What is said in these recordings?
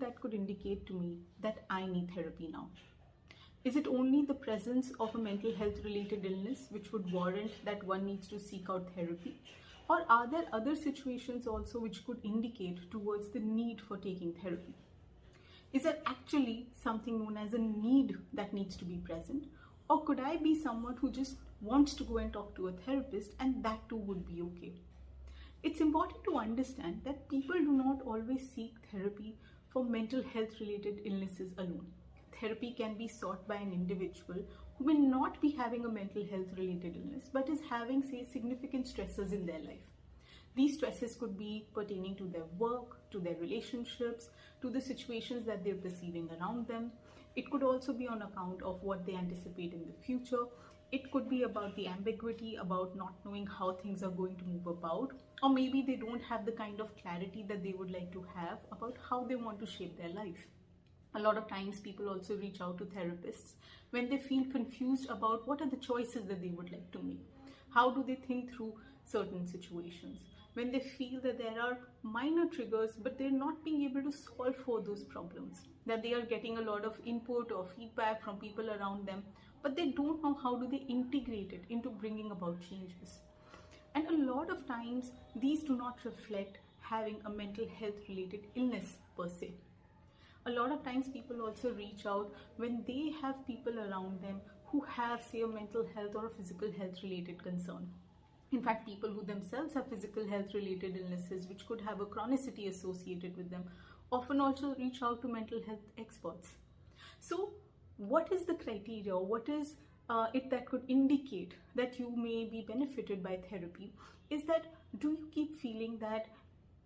that could indicate to me that I need therapy now? Is it only the presence of a mental health related illness which would warrant that one needs to seek out therapy? Or are there other situations also which could indicate towards the need for taking therapy? Is there actually something known as a need that needs to be present? Or could I be someone who just wants to go and talk to a therapist and that too would be okay? It's important to understand that people do not always seek therapy for mental health related illnesses alone. Therapy can be sought by an individual who may not be having a mental health related illness but is having, say, significant stresses in their life. These stresses could be pertaining to their work, to their relationships, to the situations that they're perceiving around them. It could also be on account of what they anticipate in the future. It could be about the ambiguity, about not knowing how things are going to move about, or maybe they don't have the kind of clarity that they would like to have about how they want to shape their life. A lot of times people also reach out to therapists when they feel confused about what are the choices that they would like to make. How do they think through certain situations? When they feel that there are minor triggers but they're not being able to solve for those problems, that they are getting a lot of input or feedback from people around them, but they don't know how do they integrate it into bringing about changes. And a lot of times these do not reflect having a mental health related illness per se. A lot of times people also reach out when they have people around them who have, say, a mental health or a physical health related concern. In fact, people who themselves have physical health related illnesses which could have a chronicity associated with them often also reach out to mental health experts. So what is the criteria? What is it that could indicate that you may be benefited by therapy? Is that, do you keep feeling that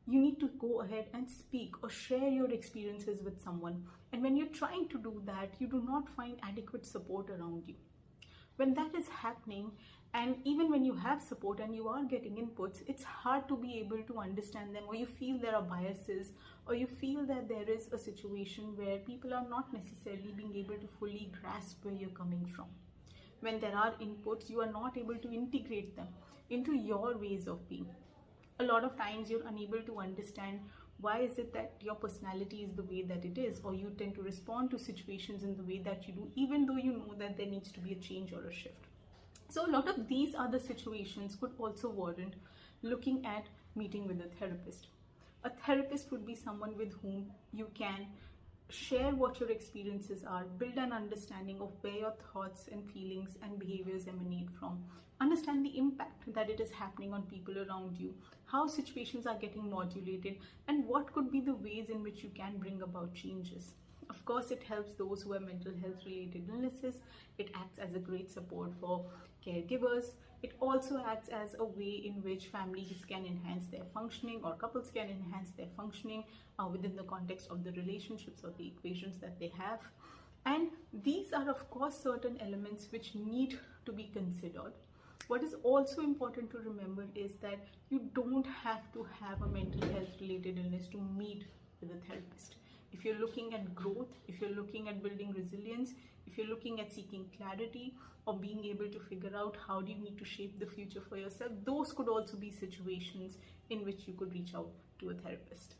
you need to go ahead and speak or share your experiences with someone, and when you're trying to do that, you do not find adequate support around you? When that is happening, and even when you have support and you are getting inputs, it's hard to be able to understand them, or you feel there are biases, or you feel that there is a situation where people are not necessarily being able to fully grasp where you're coming from. When there are inputs, you are not able to integrate them into your ways of being. A lot of times you're unable to understand why is it that your personality is the way that it is, or you tend to respond to situations in the way that you do, even though you know that there needs to be a change or a shift. So a lot of these other situations could also warrant looking at meeting with a therapist. A therapist would be someone with whom you can share what your experiences are, build an understanding of where your thoughts and feelings and behaviors emanate from, understand the impact that it is happening on people around you, how situations are getting modulated, and what could be the ways in which you can bring about changes. Of course, it helps those who have mental health related illnesses. It acts as a great support for caregivers. It also acts as a way in which families can enhance their functioning, or couples can enhance their functioning within the context of the relationships or the equations that they have. And these are, of course, certain elements which need to be considered. What is also important to remember is that you don't have to have a mental health related illness to meet with a therapist. If you're looking at growth, if you're looking at building resilience, if you're looking at seeking clarity or being able to figure out how do you need to shape the future for yourself, those could also be situations in which you could reach out to a therapist.